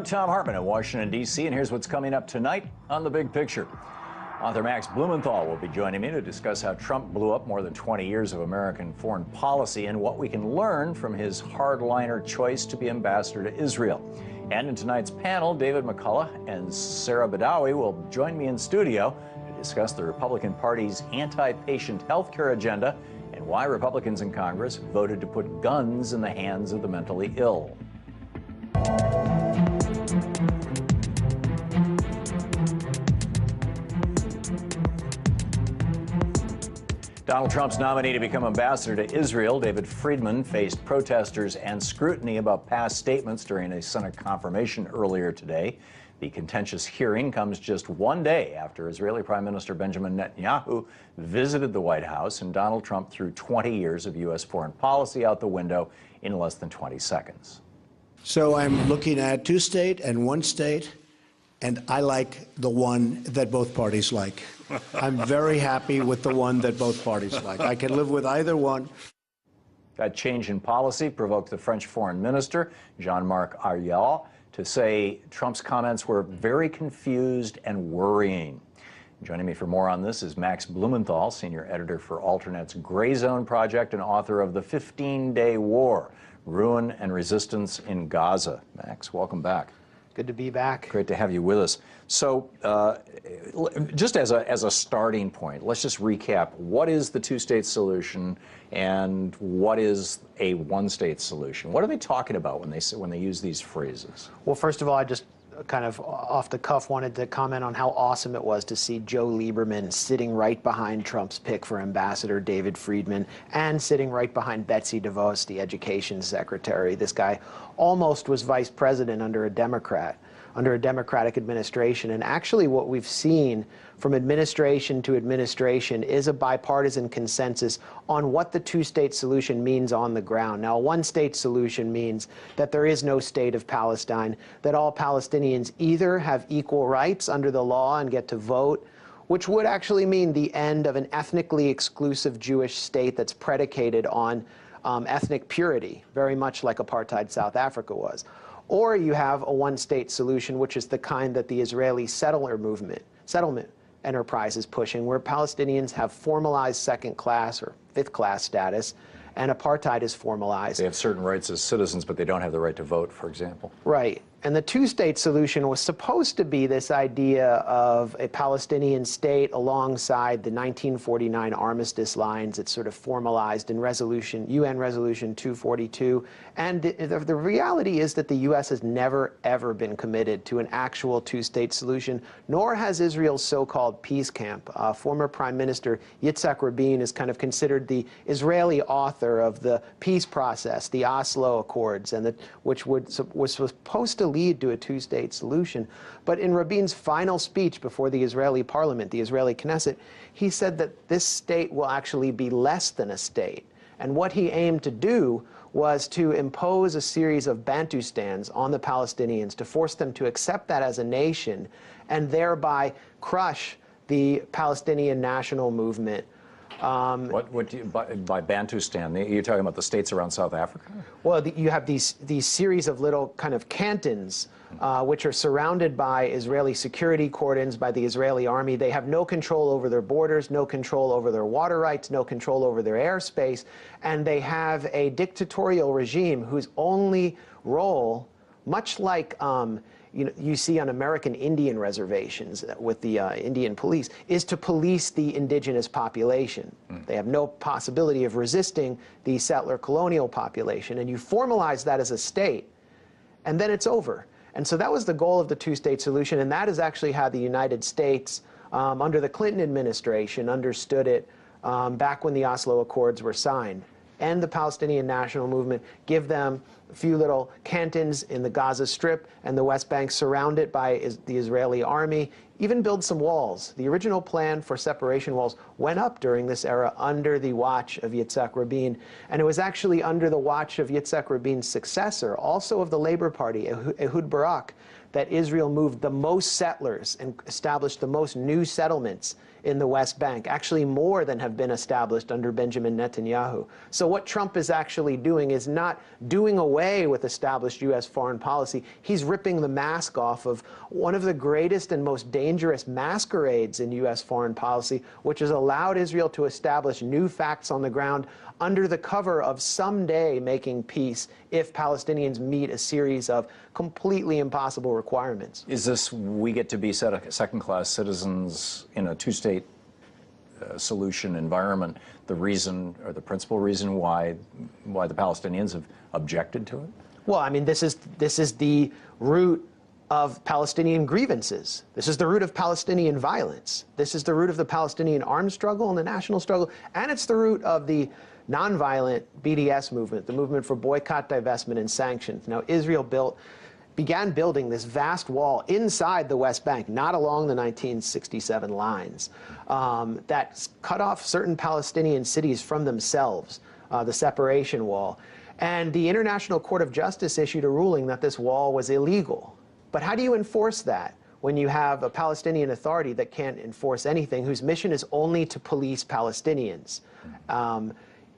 I'm Tom Hartman in Washington, D.C., and here's what's coming up tonight on The Big Picture. Author Max Blumenthal will be joining me to discuss how Trump blew up more than 20 years of American foreign policy and what we can learn from his hardliner choice to be ambassador to Israel. And in tonight's panel, David McCullough and Sarah Badawi will join me in studio to discuss the Republican Party's anti-patient health care agenda and why Republicans in Congress voted to put guns in the hands of the mentally ill. Donald Trump's nominee to become ambassador to Israel, David Friedman, faced protesters and scrutiny about past statements during a Senate confirmation earlier today. The contentious hearing comes just one day after Israeli Prime Minister Benjamin Netanyahu visited the White House, and Donald Trump threw 20 years of U.S. foreign policy out the window in less than 20 seconds. So I'm looking at two-state and one-state, and I like the one that both parties like. I'm very happy with the one that both parties like. I can live with either one. That change in policy provoked the French foreign minister, Jean-Marc Ayrault, to say Trump's comments were very confused and worrying. Joining me for more on this is Max Blumenthal, senior editor for Alternat's Gray Zone Project and author of The 15-Day War, Ruin and Resistance in Gaza. Max, welcome back. Good to be back. Great to have you with us. So just as a starting point, let's just recap. What is the two-state solution and what is a one-state solution? What are they talking about when they use these phrases? Well, first of all, I just kind of off the cuff wanted to comment on how awesome it was to see Joe Lieberman sitting right behind Trump's pick for ambassador, David Friedman, and sitting right behind Betsy DeVos, the education secretary. This guy almost was vice president under a Democratic administration. And actually what we've seen from administration to administration is a bipartisan consensus on what the two-state solution means on the ground. Now, a one-state solution means that there is no state of Palestine, that all Palestinians either have equal rights under the law and get to vote, which would actually mean the end of an ethnically exclusive Jewish state that's predicated on ethnic purity, very much like apartheid South Africa was. Or you have a one-state solution, which is the kind that the Israeli settlement enterprise is pushing, where Palestinians have formalized second-class or fifth-class status, and apartheid is formalized. They have certain rights as citizens, but they don't have the right to vote, for example. Right. And the two-state solution was supposed to be this idea of a Palestinian state alongside the 1949 armistice lines. It's sort of formalized in UN Resolution 242. And the reality is that the U.S. has never, ever been committed to an actual two-state solution, nor has Israel's so-called peace camp. Former Prime Minister Yitzhak Rabin is kind of considered the Israeli author of the peace process, the Oslo Accords, and which was supposed to lead to a two-state solution. But in Rabin's final speech before the Israeli parliament, the Israeli Knesset, he said that this state will actually be less than a state. And what he aimed to do was to impose a series of Bantustans on the Palestinians, to force them to accept that as a nation, and thereby crush the Palestinian national movement. What do you, by Bantustan, you're talking about the states around South Africa? Well, you have these series of little kind of cantons, which are surrounded by Israeli security cordons, by the Israeli army. They have no control over their borders, no control over their water rights, no control over their airspace, and they have a dictatorial regime whose only role, much like you see on American Indian reservations with the Indian police, is to police the indigenous population. They have no possibility of resisting the settler colonial population, and you formalize that as a state, and then it's over. And so that was the goal of the two-state solution, and that is actually how the United States, under the Clinton administration, understood it back when the Oslo Accords were signed. End the Palestinian national movement, give them a few little cantons in the Gaza Strip and the West Bank surrounded by the Israeli army, even build some walls. The original plan for separation walls went up during this era under the watch of Yitzhak Rabin, and it was actually under the watch of Yitzhak Rabin's successor, also of the Labor Party, Ehud Barak, that Israel moved the most settlers and established the most new settlements in the West Bank, actually more than have been established under Benjamin Netanyahu. So what Trump is actually doing is not doing away with established U.S. foreign policy. He's ripping the mask off of one of the greatest and most dangerous masquerades in U.S. foreign policy, which has allowed Israel to establish new facts on the ground under the cover of someday making peace if Palestinians meet a series of completely impossible requirements. Is this we get to be second-class citizens in a two-state solution environment the reason, or the principal reason why the Palestinians have objected to it? Well, I mean, this is the root of Palestinian grievances. This is the root of Palestinian violence. This is the root of the Palestinian armed struggle and the national struggle, and it's the root of the nonviolent BDS movement, the movement for boycott, divestment, and sanctions. Now, Israel began building this vast wall inside the West Bank, not along the 1967 lines, that cut off certain Palestinian cities from themselves, the separation wall. And the International Court of Justice issued a ruling that this wall was illegal. But how do you enforce that when you have a Palestinian Authority that can't enforce anything, whose mission is only to police Palestinians?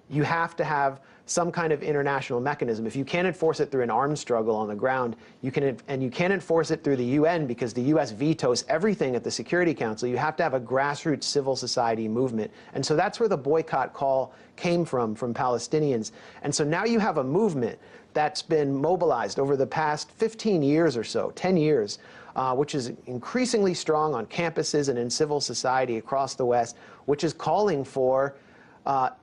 You have to have some kind of international mechanism. If you can't enforce it through an armed struggle on the ground, you can't enforce it through the UN because the US vetoes everything at the Security Council. You have to have a grassroots civil society movement. And so that's where the boycott call came from Palestinians. And so now you have a movement that's been mobilized over the past 15 years or so, 10 years, which is increasingly strong on campuses and in civil society across the West, which is calling for,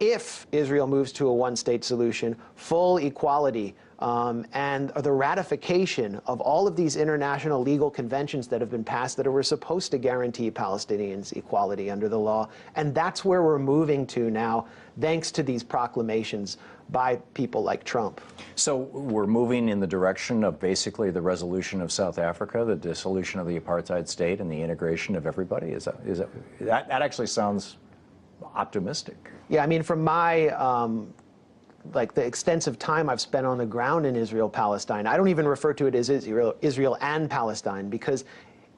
if Israel moves to a one-state solution, full equality and the ratification of all of these international legal conventions that have been passed that were supposed to guarantee Palestinians equality under the law. And that's where we're moving to now, thanks to these proclamations by people like Trump. So we're moving in the direction of basically the resolution of South Africa, the dissolution of the apartheid state, and the integration of everybody? That actually sounds optimistic. Yeah, I mean, from my like the extensive time I've spent on the ground in Israel, Palestine, I don't even refer to it as Israel and Palestine, because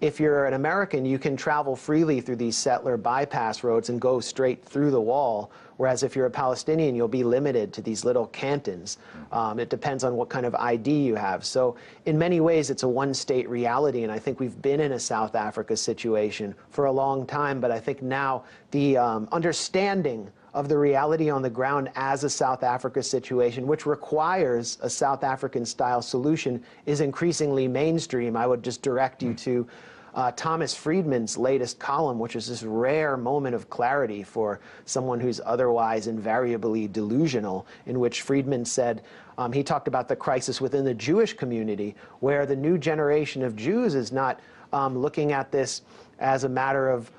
if you're an American, you can travel freely through these settler bypass roads and go straight through the wall, whereas if you're a Palestinian, you'll be limited to these little cantons. It depends on what kind of ID you have. So in many ways, it's a one-state reality, and I think we've been in a South Africa situation for a long time, but I think now the understanding of the reality on the ground as a South Africa situation, which requires a South African-style solution, is increasingly mainstream. I would just direct you to Thomas Friedman's latest column, which is this rare moment of clarity for someone who's otherwise invariably delusional, in which Friedman said, he talked about the crisis within the Jewish community, where the new generation of Jews is not looking at this as a matter of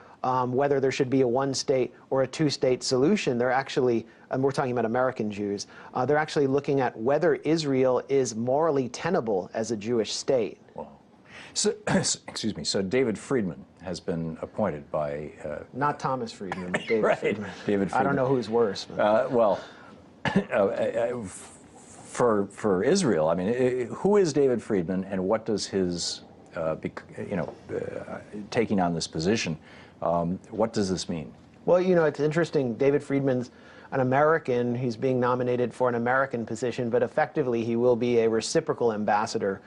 whether there should be a one-state or a two-state solution. They're actually, and we're talking about American Jews, they're actually looking at whether Israel is morally tenable as a Jewish state. Wow. So, excuse me, so David Friedman has been appointed by... Not Thomas Friedman, but David right, Friedman. David Friedman. I don't know who's worse. Well, for Israel, I mean, who is David Friedman, and what does his, taking on this position, what does this mean? Well, you know, it's interesting. David Friedman's an American. He's being nominated for an American position, but effectively he will be a reciprocal ambassador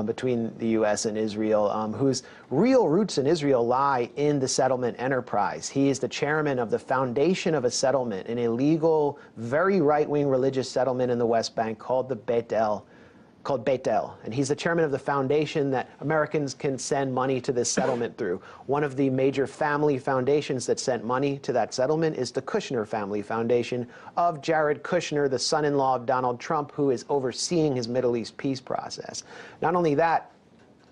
between the U.S. and Israel, whose real roots in Israel lie in the settlement enterprise. He is the chairman of the foundation of a settlement, an illegal, very right-wing religious settlement in the West Bank called the Beit El. And he's the chairman of the foundation that Americans can send money to this settlement through. One of the major family foundations that sent money to that settlement is the Kushner Family Foundation of Jared Kushner, the son-in-law of Donald Trump, who is overseeing his Middle East peace process. Not only that,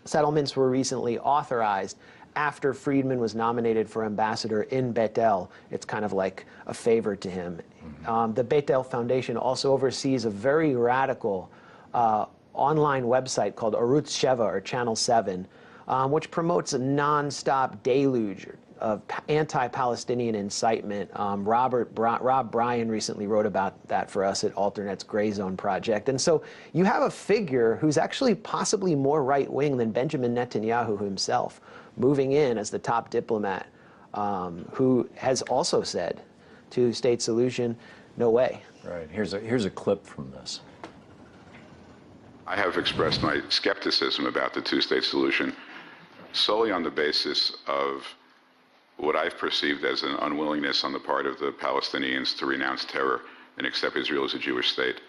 settlements were recently authorized after Friedman was nominated for ambassador in Beit El. It's kind of like a favor to him. The Beit El Foundation also oversees a very radical online website called Arutz Sheva, or Channel 7, which promotes a nonstop deluge anti-Palestinian incitement. Rob Bryan recently wrote about that for us at Alternet's Gray Zone Project. And so you have a figure who's actually possibly more right-wing than Benjamin Netanyahu himself, moving in as the top diplomat, who has also said, two-state solution, no way. Right. Here's a clip from this. I have expressed my skepticism about the two-state solution solely on the basis of what I've perceived as an unwillingness on the part of the Palestinians to renounce terror and accept Israel as a Jewish state.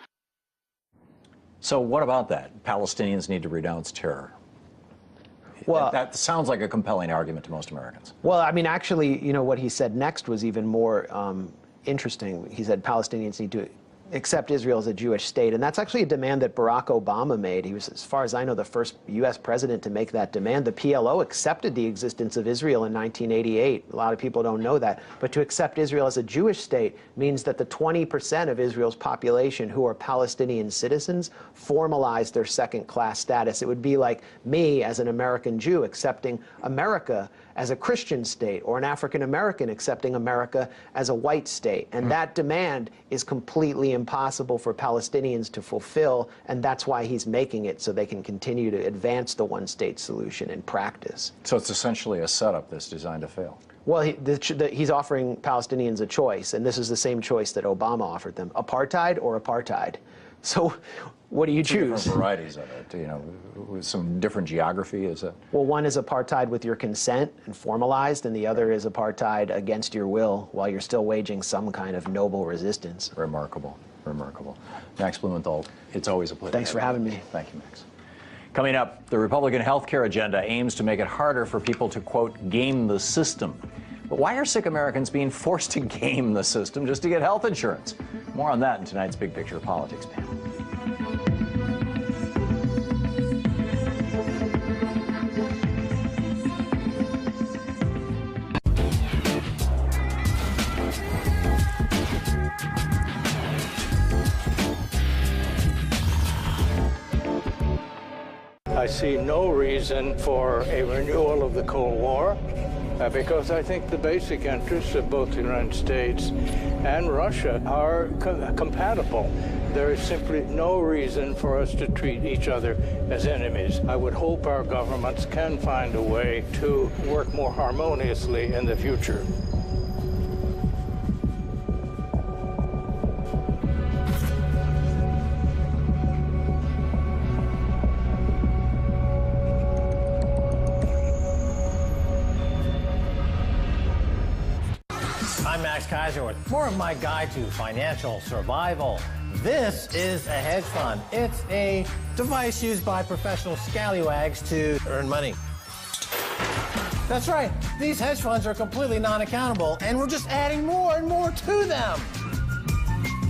So what about that? Palestinians need to renounce terror. Well, that sounds like a compelling argument to most Americans. Well, I mean, actually, you know, what he said next was even more interesting. He said Palestinians need to accept Israel as a Jewish state, and that's actually a demand that Barack Obama made. He was, as far as I know, the first U.S. president to make that demand. The PLO accepted the existence of Israel in 1988. A lot of people don't know that. But to accept Israel as a Jewish state means that the 20% of Israel's population who are Palestinian citizens formalize their second-class status. It would be like me, as an American Jew, accepting America as a Christian state, or an African American accepting America as a white state. And that demand is completely impossible for Palestinians to fulfill, and that's why he's making it, so they can continue to advance the one-state solution in practice. So it's essentially a setup that's designed to fail. Well, he's offering Palestinians a choice, and this is the same choice that Obama offered them: apartheid or apartheid. So what do you choose? Different varieties of it, you know, with some different geography, is it? Well, one is apartheid with your consent and formalized, and the other is apartheid against your will while you're still waging some kind of noble resistance. Remarkable, remarkable. Max Blumenthal, it's always a pleasure. Thanks for having me. Thank you, Max. Coming up, the Republican health care agenda aims to make it harder for people to, quote, game the system. But why are sick Americans being forced to game the system just to get health insurance? More on that in tonight's Big Picture Politics panel. I see no reason for a renewal of the Cold War because I think the basic interests of both the United States and Russia are compatible. There is simply no reason for us to treat each other as enemies. I would hope our governments can find a way to work more harmoniously in the future. I'm Max Kaiser with more of my guide to financial survival. This is a hedge fund. It's a device used by professional scallywags to earn money. That's right. These hedge funds are completely non-accountable, and we're just adding more and more to them.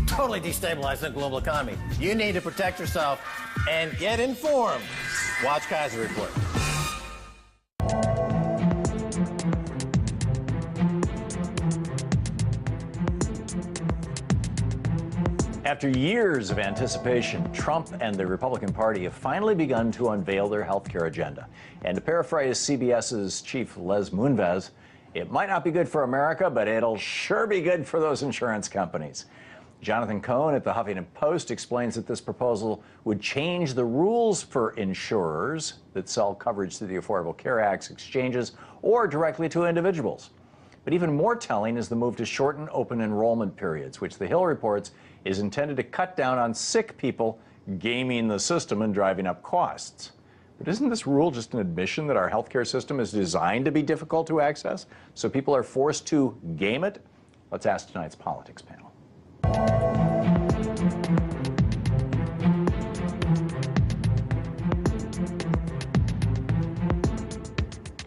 Totally destabilizing the global economy. You need to protect yourself and get informed. Watch Kaiser Report. After years of anticipation, Trump and the Republican Party have finally begun to unveil their health care agenda. And to paraphrase CBS's chief Les Moonves, it might not be good for America, but it'll sure be good for those insurance companies. Jonathan Cohn at the Huffington Post explains that this proposal would change the rules for insurers that sell coverage through the Affordable Care Act's exchanges or directly to individuals. But even more telling is the move to shorten open enrollment periods, which the Hill reports is intended to cut down on sick people gaming the system and driving up costs. But isn't this rule just an admission that our healthcare system is designed to be difficult to access, so people are forced to game it? Let's ask tonight's politics panel.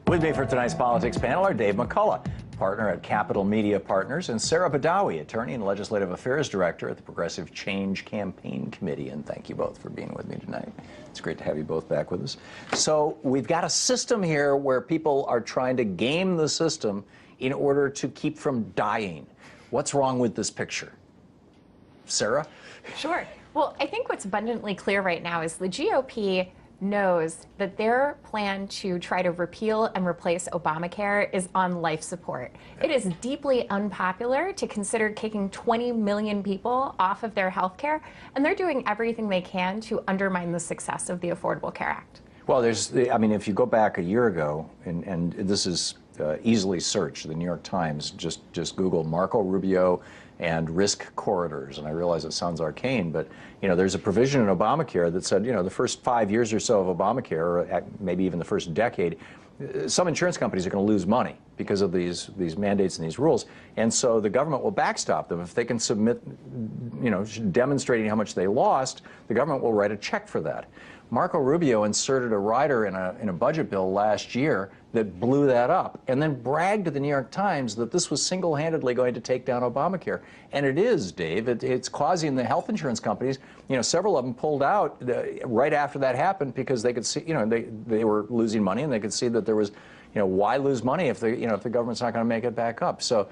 With me for tonight's politics panel are Dave McCullough, partner at Capital Media Partners, and Sarah Badawi, attorney and legislative affairs director at the Progressive Change Campaign Committee. And thank you both for being with me tonight. It's great to have you both back with us. So we've got a system here where people are trying to game the system in order to keep from dying. What's wrong with this picture? Sarah? Sure. Well, I think what's abundantly clear right now is the GOP knows that their plan to try to repeal and replace Obamacare is on life support. It is deeply unpopular to consider kicking 20 million people off of their health care, and they're doing everything they can to undermine the success of the Affordable Care Act. Well, I mean, if you go back a year ago, and this is easily searched, the New York Times, just Google Marco Rubio and risk corridors, and I realize it sounds arcane, but there's a provision in Obamacare that said the first 5 years or so of Obamacare, or maybe even the first decade, some insurance companies are going to lose money because of these mandates and these rules, and so the government will backstop them if they can submit, demonstrating how much they lost. The government will write a check for that. Marco Rubio inserted a rider in a budget bill last year that blew that up, and then bragged to the New York Times that this was single-handedly going to take down Obamacare. And it is, Dave. It's causing the health insurance companies, several of them pulled out right after that happened because they could see, they were losing money, and they could see that there was, why lose money if if the government's not going to make it back up? So,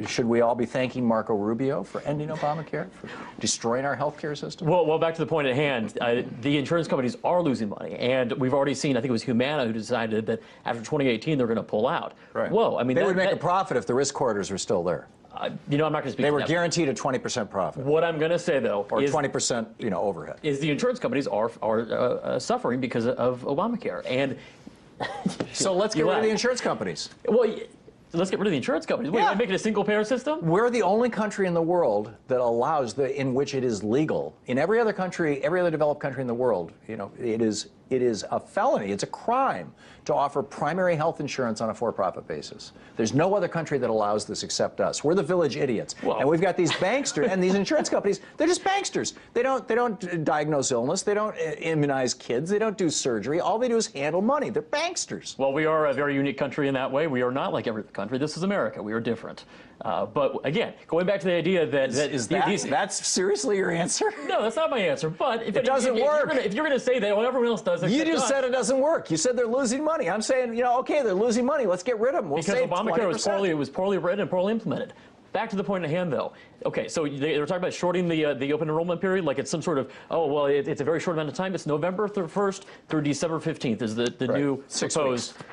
should we all be thanking Marco Rubio for ending Obamacare, for destroying our health care system? Well, back to the point at hand, the insurance companies are losing money, and we've already seen, I think it was Humana who decided that after 2018 they're going to pull out. Right. Whoa, I mean, they would make a profit if the risk corridors were still there. I'm not going to speak. They were guaranteed a 20% profit. What I'm going to say, though, or 20%, overhead, is the insurance companies are suffering because of Obamacare, and so let's get rid of the insurance companies. Well. Let's get rid of the insurance companies. Wait, make it a single-payer system? We're the only country in the world that allows in which it is legal. In every other country, every other developed country in the world, it is a felony. It's a crime to offer primary health insurance on a for-profit basis. There's no other country that allows this except us. We're the village idiots, and we've got these banksters and these insurance companies. They're just banksters. They don't diagnose illness. They don't immunize kids. They don't do surgery. All they do is handle money. They're banksters. Well, we are a very unique country in that way. We are not like every other country. This is America. We are different. But again, going back to the idea that that's seriously your answer? No, that's not my answer. But if it doesn't work. If you're going to say that, well, everyone else does. You just said it doesn't work. You said they're losing money. I'm saying, okay, they're losing money. Let's get rid of them. We'll because save Obamacare was poorly written and poorly implemented. Back to the point at hand, though. Okay, so they were talking about shorting the open enrollment period, like it's some sort of, it's a very short amount of time. It's November 1st through December 15th is the new 6 proposed. weeks.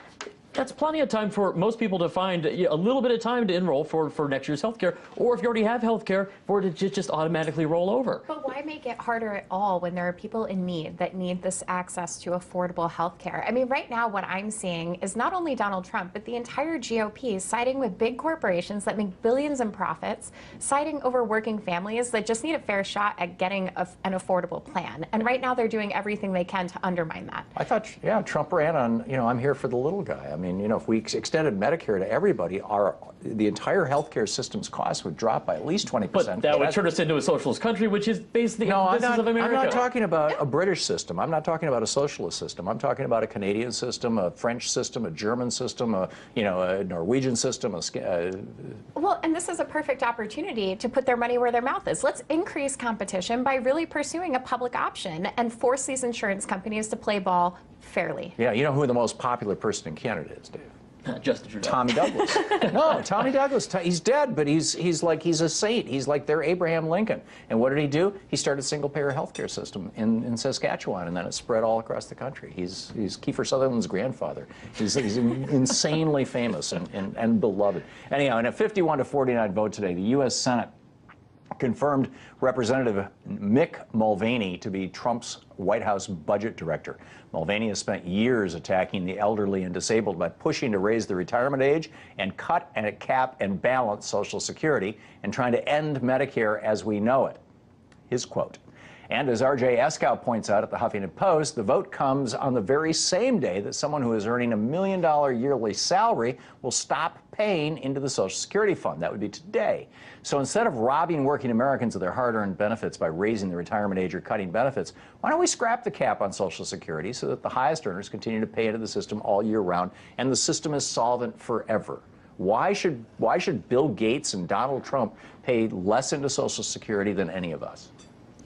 That's plenty of time for most people to find a little bit of time to enroll for next year's health care, or if you already have health care, for it to just automatically roll over. But why make it harder at all when there are people in need that need this access to affordable health care? I mean, right now what I'm seeing is not only Donald Trump, but the entire GOP siding with big corporations that make billions in profits, siding over working families that just need a fair shot at getting an affordable plan. And right now they're doing everything they can to undermine that. I thought, Trump ran on, I'm here for the little guy. I mean, if we extended Medicare to everybody, the entire healthcare system's costs would drop by at least 20%. But that would turn us into a socialist country, which is basically the business of America. I'm not talking about a British system. I'm not talking about a socialist system. I'm talking about a Canadian system, a French system, a German system, a Norwegian system. Well, and this is a perfect opportunity to put their money where their mouth is. Let's increase competition by really pursuing a public option and force these insurance companies to play ball fairly. Yeah, you know who the most popular person in Canada is, Dave? Justin Trudeau. Tommy Douglas. No, Tommy Douglas. He's dead, but he's a saint. He's like their Abraham Lincoln. And what did he do? He started a single-payer healthcare system in Saskatchewan, and then it spread all across the country. He's Kiefer Sutherland's grandfather. He's insanely famous and beloved. Anyhow, in a 51-49 vote today, the U.S. Senate confirmed Representative Mick Mulvaney to be Trump's White House budget director. Mulvaney has spent years attacking the elderly and disabled by pushing to raise the retirement age and cut and cap and balance Social Security and trying to end Medicare as we know it. His quote. And as R.J. Eskow points out at the Huffington Post, the vote comes on the very same day that someone who is earning $1 million yearly salary will stop paying into the Social Security fund. That would be today. So instead of robbing working Americans of their hard-earned benefits by raising the retirement age or cutting benefits, why don't we scrap the cap on Social Security so that the highest earners continue to pay into the system all year round and the system is solvent forever? Why should Bill Gates and Donald Trump pay less into Social Security than any of us?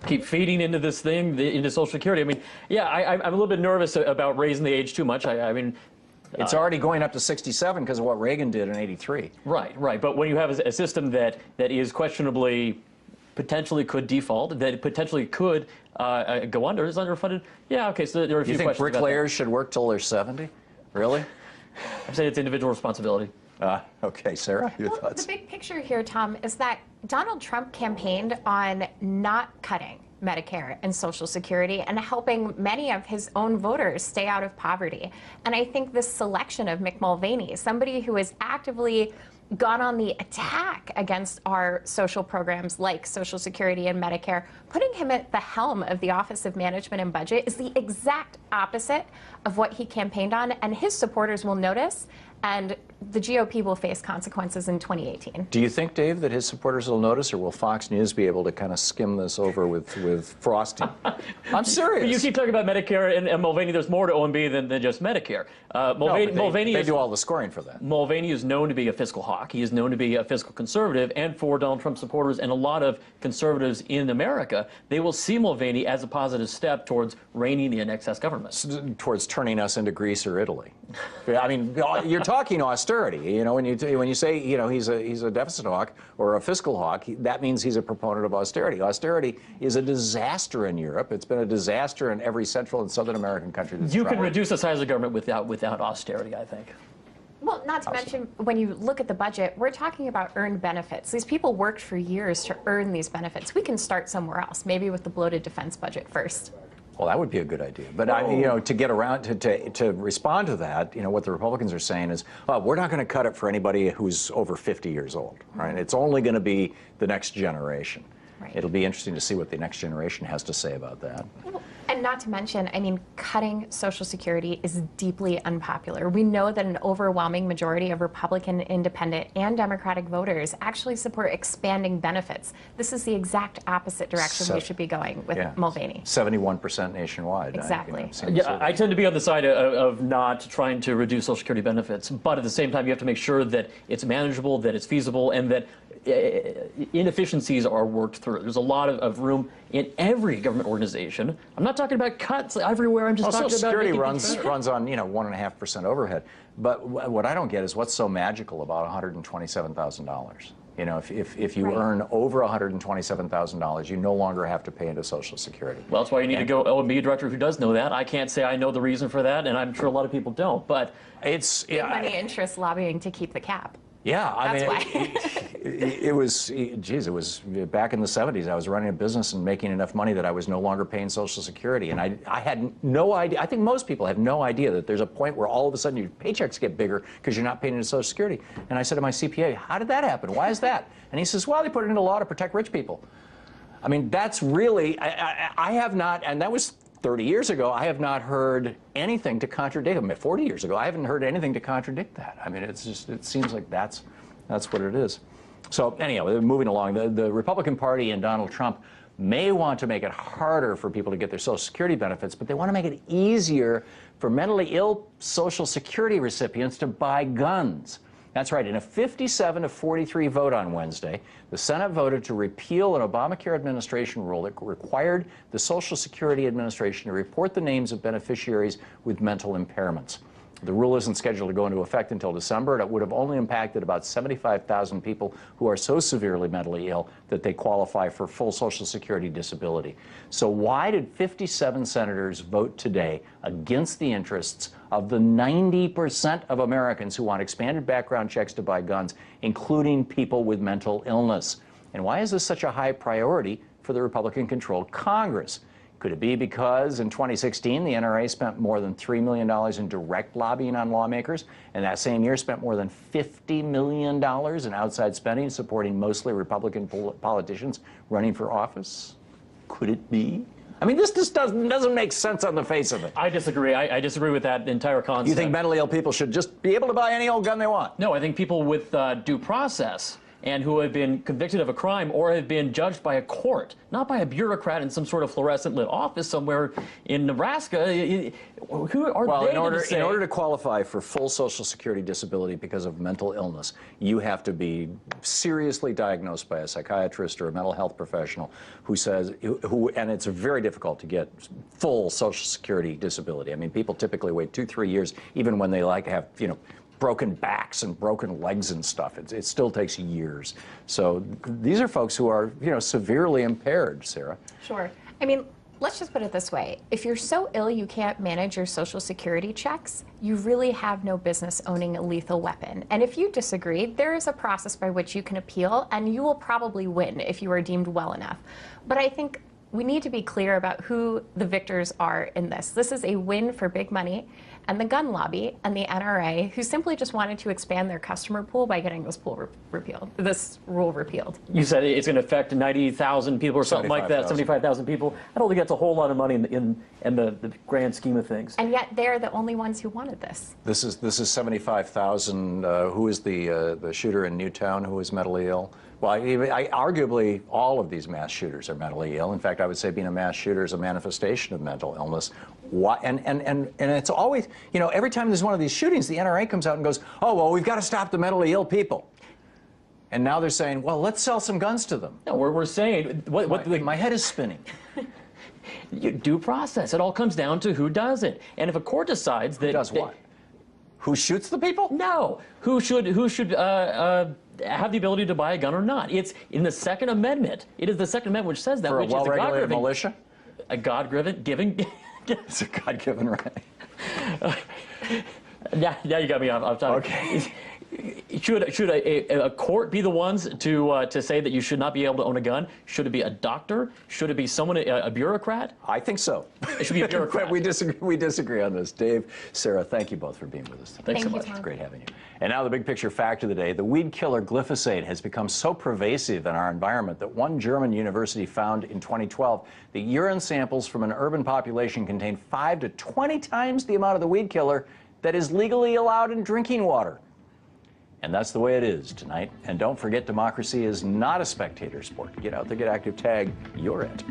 Keep feeding into this thing, into Social Security. I mean, yeah, I'm a little bit nervous about raising the age too much. I mean, it's already going up to 67 because of what Reagan did in '83. Right. But when you have a system that is questionably potentially could default, that it potentially could go under, is underfunded. Yeah, okay, so there are a few You think questions about bricklayers should work till they're 70? Really? I'm saying it's individual responsibility. Okay, Sarah, your Well, thoughts? the big picture here, Tom, is that Donald Trump campaigned on not cutting Medicare and Social Security and helping many of his own voters stay out of poverty. And I think this selection of Mick Mulvaney, somebody who has actively gone on the attack against our social programs like Social Security and Medicare, putting him at the helm of the Office of Management and Budget is the exact opposite of what he campaigned on, and his supporters will notice, and the GOP will face consequences in 2018. Do you think, Dave, that his supporters will notice, or will Fox News be able to kind of skim this over with frosting? I'm serious. You keep talking about Medicare and Mulvaney. There's more to OMB than just Medicare. Mulvaney they do all the scoring for that. Mulvaney is known to be a fiscal hawk. He is known to be a fiscal conservative, and for Donald Trump supporters and a lot of conservatives in America, they will see Mulvaney as a positive step towards reining in excess government. Towards turning us into Greece or Italy. I mean, you're talking austerity. You know, when you say, you know, he's a deficit hawk or a fiscal hawk, that means he's a proponent of austerity. Austerity is a disaster in Europe. It's been a disaster in every Central and Southern American country that's You tried. can reduce the size of government without austerity, I think. Well, not to mention, when you look at the budget, we're talking about earned benefits. These people worked for years to earn these benefits. We can start somewhere else, maybe with the bloated defense budget first. Well, that would be a good idea. But you know, to get around to respond to that, you know, what the Republicans are saying is, we're not going to cut it for anybody who's over 50 years old, right? It's only going to be the next generation. Right. It'll be interesting to see what the next generation has to say about that. And not to mention, I mean, cutting Social Security is deeply unpopular. We know that an overwhelming majority of Republican, Independent, and Democratic voters actually support expanding benefits. This is the exact opposite direction we should be going with Mulvaney. 71% nationwide. Exactly. I tend to be on the side of not trying to reduce Social Security benefits, but at the same time, you have to make sure that it's manageable, that it's feasible, and that inefficiencies are worked through. There's a lot of room in every government organization. I'm not talking about cuts everywhere. I'm just talking about Social Security making runs on 1.5% overhead. But what I don't get is what's so magical about $127,000. You know, if you earn over $127,000, you no longer have to pay into Social Security. Well, that's why you need to go OMB director who does know that. I can't say I know the reason for that, and I'm sure a lot of people don't. But it's money interests lobbying to keep the cap. Yeah, I mean, why. it was back in the 70s. I was running a business and making enough money that I was no longer paying Social Security. And I had no idea. I think most people have no idea that there's a point where all of a sudden your paychecks get bigger because you're not paying into Social Security. And I said to my CPA, how did that happen? Why is that? And he says, well, they put it into law to protect rich people. I mean, that's really, I have not, and that was 30 years ago, I have not heard anything to contradict them. 40 years ago, I haven't heard anything to contradict that. I mean, it's just, it seems like that's what it is. So anyhow, moving along, the Republican Party and Donald Trump may want to make it harder for people to get their Social Security benefits, but they want to make it easier for mentally ill Social Security recipients to buy guns. That's right. In a 57-43 vote on Wednesday, the Senate voted to repeal an Obamacare administration rule that required the Social Security Administration to report the names of beneficiaries with mental impairments. The rule isn't scheduled to go into effect until December, and it would have only impacted about 75,000 people who are so severely mentally ill that they qualify for full Social Security disability. So why did 57 senators vote today against the interests of the 90% of Americans who want expanded background checks to buy guns, including people with mental illness? And why is this such a high priority for the Republican-controlled Congress? Could it be because in 2016, the NRA spent more than $3 million in direct lobbying on lawmakers, and that same year spent more than $50 million in outside spending supporting mostly Republican politicians running for office? Could it be? I mean, this just doesn't make sense on the face of it. I disagree. I disagree with that entire concept. You think mentally ill people should just be able to buy any old gun they want? No, I think people with due process and who have been convicted of a crime or have been judged by a court, not by a bureaucrat in some sort of fluorescent lit office somewhere in Nebraska. Who are they to say? In order to qualify for full Social Security disability because of mental illness, you have to be seriously diagnosed by a psychiatrist or a mental health professional who says, and it's very difficult to get full Social Security disability. I mean, people typically wait 2-3 years, even when they have, broken backs and broken legs and stuff. It still takes years. So these are folks who are, you know, severely impaired, Sarah. Sure. I mean, let's just put it this way. If you're so ill you can't manage your Social Security checks, you really have no business owning a lethal weapon. And if you disagree, there is a process by which you can appeal, and you will probably win if you are deemed well enough. But I think we need to be clear about who the victors are in this. This is a win for big money and the gun lobby and the NRA, who simply just wanted to expand their customer pool by getting this rule repealed. You said it's going to affect 90,000 people or something like that, 75,000 people. I don't think that's a whole lot of money in the grand scheme of things. And yet they're the only ones who wanted this. This is 75,000. Who is the shooter in Newtown who is mentally ill? Well, arguably, all of these mass shooters are mentally ill. In fact, I would say being a mass shooter is a manifestation of mental illness. And it's always, you know, every time there's one of these shootings, the NRA comes out and goes, oh, well, we've got to stop the mentally ill people. And now they're saying, well, let's sell some guns to them. No, we're saying, my head is spinning. Due process. It all comes down to who does it. And if a court decides that... Who does what? Who shoots the people? No. Who should have the ability to buy a gun or not? It's in the Second Amendment. It is the Second Amendment which says that. For which a well-regulated is a militia? A God-given... It's a God-given right. Now you got me off topic. Okay. Should a court be the ones to say that you should not be able to own a gun? Should it be a doctor? Should it be someone, a bureaucrat? I think so. It should be a bureaucrat. we disagree on this. Dave, Sarah, thank you both for being with us today. Thanks so Thank you, much. Tom. It's great having you. And now the big picture fact of the day. The weed killer glyphosate has become so pervasive in our environment that one German university found in 2012 that urine samples from an urban population contain 5 to 20 times the amount of the weed killer that is legally allowed in drinking water. And that's the way it is tonight. And don't forget, democracy is not a spectator sport. Get out there, get active, tag, you're it.